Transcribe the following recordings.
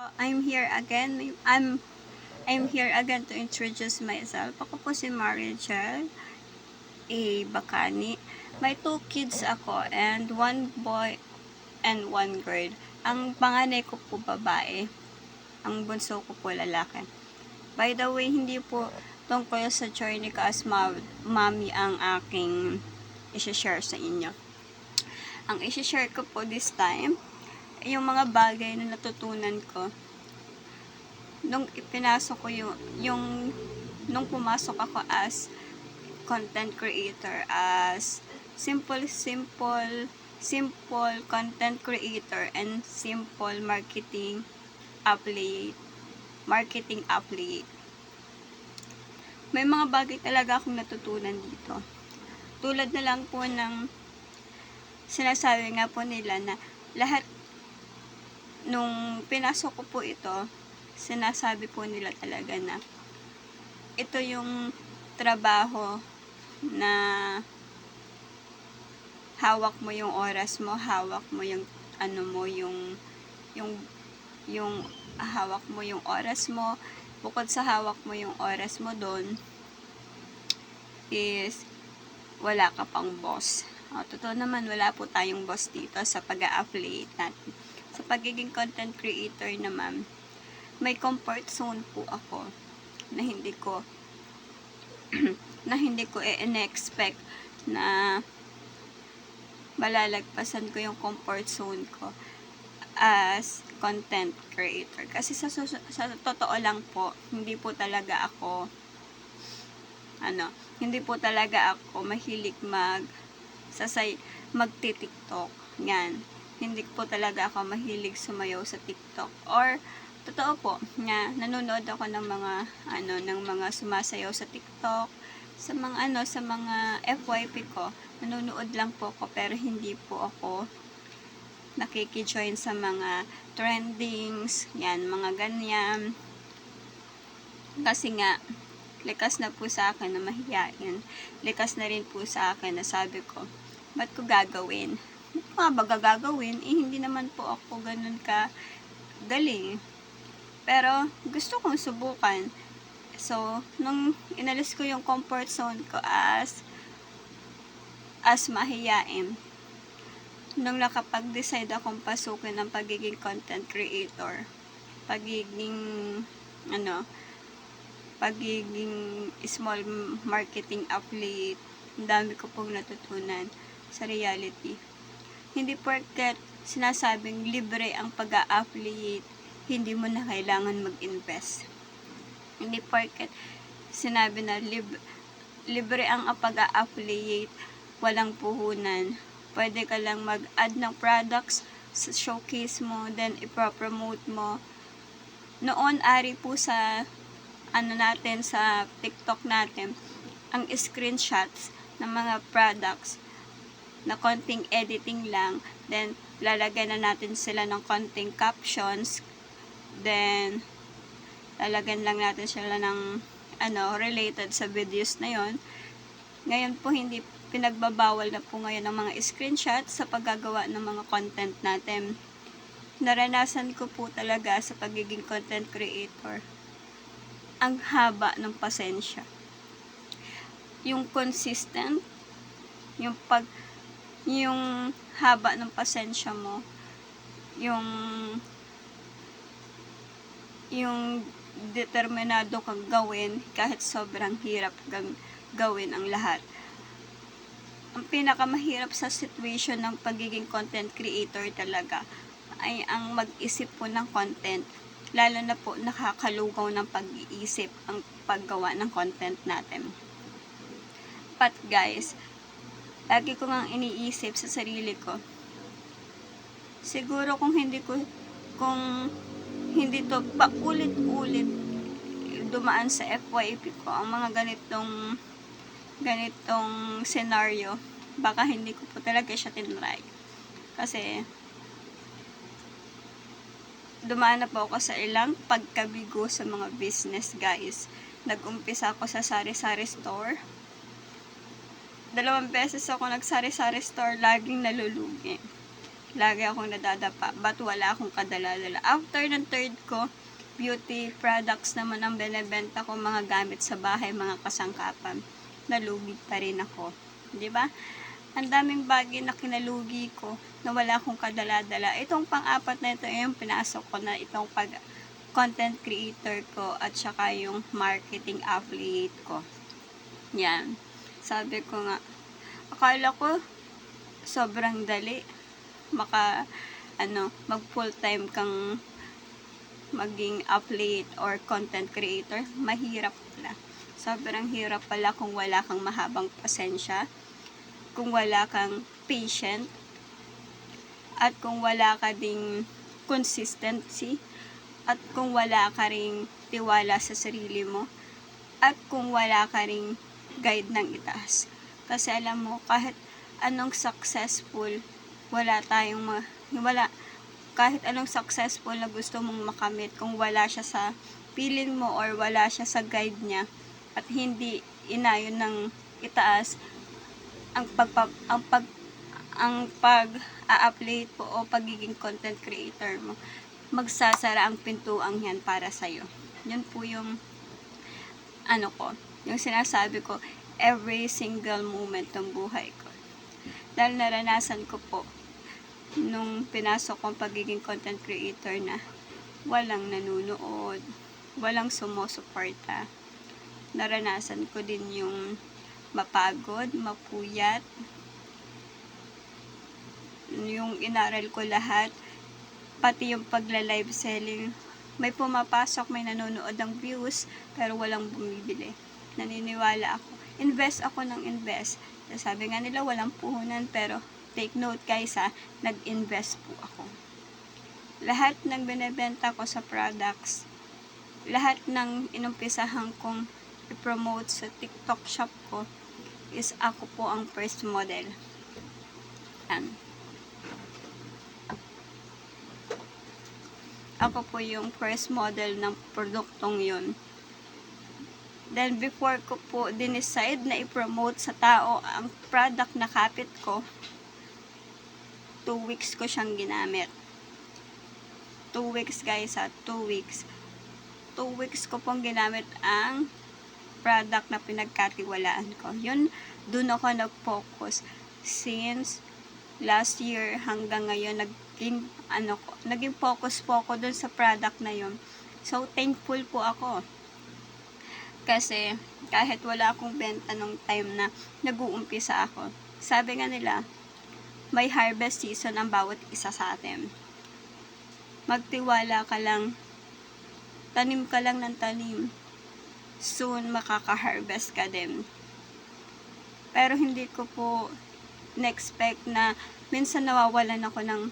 I'm here again. I'm here again to introduce myself. Ako po si Marichel A. Bacani. May 2 kids ako and 1 boy and 1 girl. Ang panganay ko po babae. Ang bunso ko po lalaki. By the way, hindi po tungkol sa journey ko as mommy ang aking isi-share sa inyo. Ang isi-share ko po this time, yung mga bagay na natutunan ko nung ipinasok ko nung pumasok ako as content creator, as simple content creator and simple marketing affiliate. May mga bagay talaga akong natutunan dito. Tulad na lang po ng sinasabi nga po nila na lahat nung pinasok ko po ito, sinasabi po nila talaga na ito yung trabaho na hawak mo yung oras mo, hawak mo yung hawak mo yung oras mo. Bukod sa hawak mo yung oras mo doon is wala ka pang boss. Totoo naman, wala po tayong boss dito sa pag-a-affiliate natin. Sa pagiging content creator naman, may comfort zone po ako na hindi ko i-expect na malalagpasan ko yung comfort zone ko as content creator. Kasi sa totoo lang po, hindi po talaga ako mahilig magti-TikTok. Yan. Hindi po talaga ako mahilig sumayaw sa TikTok. Or totoo po na nanonood ako ng mga sumasayaw sa TikTok, sa mga FYP ko. Nanonood lang po ako pero hindi po ako nakiki-join sa mga trendings, yan, mga ganyan. Kasi nga likas na po sa akin na mahiyain. Likas na rin po sa akin na sabi ko, ba't ko gagawin? Ba't ba gagawin? Hindi naman po ako ganun ka galing. Pero gusto kong subukan. So, nung inalis ko yung comfort zone ko as mahiyain, nung nakapag-decide akong pasukin ng pagiging content creator, pagiging small marketing affiliate, ang dami ko pong natutunan sa reality. Hindi porket sinasabing libre ang pag-a-affiliate, hindi mo na kailangan mag-invest. Hindi porket sinabi na libre ang pag-a-affiliate, walang puhunan. Pwede ka lang mag-add ng products sa showcase mo, then ipropromote mo. Noon, ari po sa sa TikTok natin, ang screenshots ng mga products na konting editing lang, then lalagyan na natin sila ng konting captions, then lalagyan lang natin sila ng related sa videos na yon. Ngayon po hindi pinagbabawal na po ngayon ng mga screenshots sa paggagawa ng mga content natin. Naranasan ko po talaga sa pagiging content creator ang haba ng pasensya, yung consistent, yung haba ng pasensya mo, yung determinado kang gawin kahit sobrang hirap kang gawin ang lahat. Ang pinakamahirap sa situation ng pagiging content creator talaga ay ang mag-isip po ng content. Lalo na po nakakalugaw ng pag-iisip ang paggawa ng content natin. But guys, lagi ko ngang iniisip sa sarili ko, siguro kung hindi to paulit-ulit dumaan sa FYP ko ang mga ganitong scenario, baka hindi ko po talaga siya tinry. Kasi dumaan na po ako sa ilang pagkabigo sa mga business, guys. Nag-umpisa ako sa sari-sari store. 2 beses ako nag-sari-sari store, laging nalulugi. lagi akong nadadapa, but wala akong kadala-dala. After ng third ko, beauty products naman ang binebenta ko, mga gamit sa bahay, mga kasangkapan. Nalugi pa rin ako. Di ba? Ang daming bagay na kinalugi ko na wala akong kadala-dala. Itong pang-apat na ito yung pinasok ko na itong content creator ko at saka yung marketing affiliate ko. Yan. Sabi ko nga, akala ko sobrang dali mag full time kang maging affiliate or content creator. Mahirap pala. Sobrang hirap pala kung wala kang mahabang pasensya, kung wala kang patient, at kung wala ka ding consistency, at kung wala ka ring tiwala sa sarili mo, at kung wala ka ring guide ng itaas. Kasi alam mo, kahit anong successful, kahit anong successful na gusto mong makamit, kung wala siya sa piling mo or wala siya sa guide niya, at hindi inayon ng itaas, ang pag-a-upload po o pagiging content creator mo, magsasara ang pintuang yan para sa'yo. Yun po yung yung sinasabi ko every single moment ng buhay ko. Dahil naranasan ko po nung pinasok kong pagiging content creator na walang nanunood, walang sumusuporta. Naranasan ko din yung mapagod, mapuyat, yung inaral ko lahat, pati yung pagla-live selling. May pumapasok, may nanonood ng views, pero walang bumibili. Naniniwala ako. Invest ako ng invest. Sabi nga nila, walang puhunan, pero take note guys nag-invest po ako. Lahat ng binebenta ko sa products, lahat ng inumpisahan kong i-promote sa TikTok shop ko, is ako po ang first model. Yan. Ako po yung first model ng produktong yun. Then, before ko po dinicide na i-promote sa tao ang product na kapit ko, 2 weeks ko siyang ginamit. 2 weeks guys 2 weeks. 2 weeks ko pong ginamit ang product na pinagkatiwalaan ko. Yun, dun ako nag-focus. Since last year hanggang ngayon, naging focus po ako dun sa product na yun. So, thankful po ako. Kasi, kahit wala akong benta nung time na nag-uumpisa ako, sabi nga nila, may harvest season ang bawat isa sa atin. Magtiwala ka lang, tanim ka lang ng tanim, soon makaka-harvest ka din. Pero hindi ko po na-expect na minsan nawawalan ako ng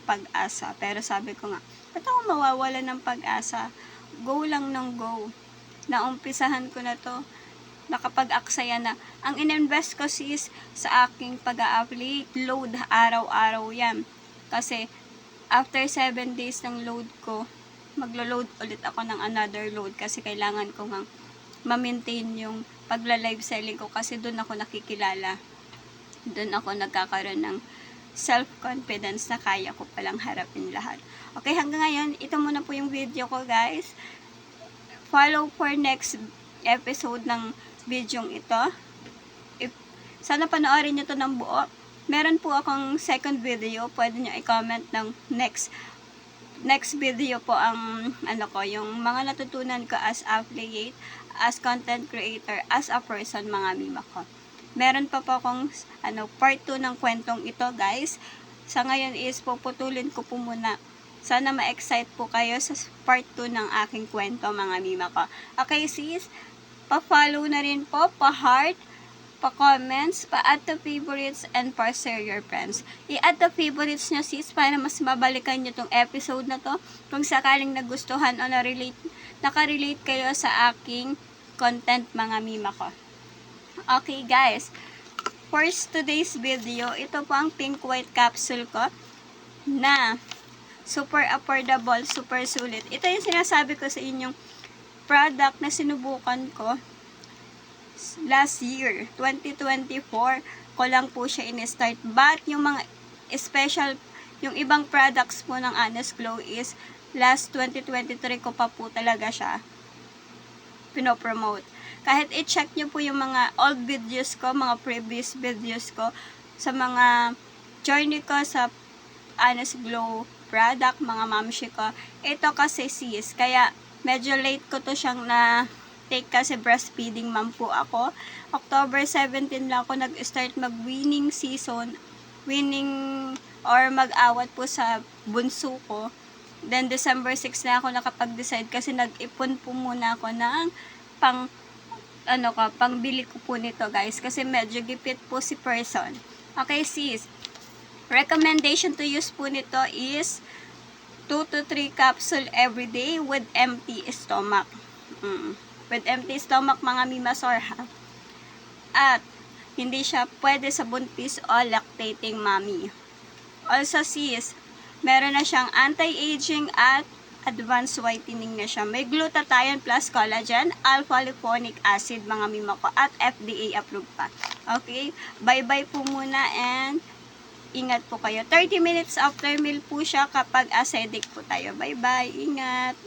pag-asa. Pero sabi ko nga, ba't ako mawawalan ng pag-asa? Go lang ng go. Naumpisahan ko na to, nakapag-aksaya na. Ang ininvest ko sis sa aking pag-a-upload, load araw-araw yan. Kasi after 7 days ng load ko, maglo-load ulit ako ng another load kasi kailangan ko nga ma-maintain yung pagla-live selling ko kasi doon ako nakikilala. Doon ako nagkakaroon ng self-confidence na kaya ko palang harapin lahat. Okay, hanggang ngayon, ito muna po yung video ko guys. Follow for next episode ng video ito. Sana panoorin nyo to ng buo. Meron po akong second video, pwede nyo i-comment ng next video po ang yung mga natutunan ko as affiliate, as content creator, as a person, mga mima ko. Meron pa po akong part 2 ng kwentong ito guys. Sa ngayon is puputulin ko po muna. Sana ma-excite po kayo sa part 2 ng aking kwento, mga mima ko. Okay sis, pa-follow na rin po, pa-heart, pa-comments, pa-add to favorites, and pa-share your friends. I-add to favorites nyo sis para mas mabalikan nyo tong episode na to kung sakaling nagustuhan o nakarelate kayo sa aking content, mga mima ko. Okay guys, for today's video, ito po ang pink white capsule ko na super affordable, super sulit. Ito yung sinasabi ko sa inyong product na sinubukan ko last year, 2024 ko lang po siya in-start. But yung mga special Yung ibang products po ng Honest Glow is last 2023 ko pa po talaga siya pinopromote. Kahit i-check nyo po yung mga old videos ko, mga previous videos ko, sa mga journey ko sa Honest Glow product, mga mamshi ko. Ito kasi sis, kaya medyo late ko to siyang na take kasi breastfeeding mom po ako. October 17 lang ako nag-start mag-winning season, winning or mag-awat po sa bunso ko. Then December 6 na ako nakapag-decide kasi nag-ipon po muna ako ng pangbili ko po nito guys kasi medyo gipit po si person. Okay sis, recommendation to use po nito is 2 to 3 capsule every day with empty stomach. With empty stomach mga mimasor ha. At hindi siya pwede sa buntis o lactating mommy. Also sis, meron na siyang anti-aging at advanced whitening na siya. May glutathione plus collagen, alpha-lipoic acid mga mima ko at FDA approved pa. Okay? Bye-bye po muna and ingat po kayo. 30 minutes after meal po siya kapag acidic po tayo. Bye-bye. Ingat.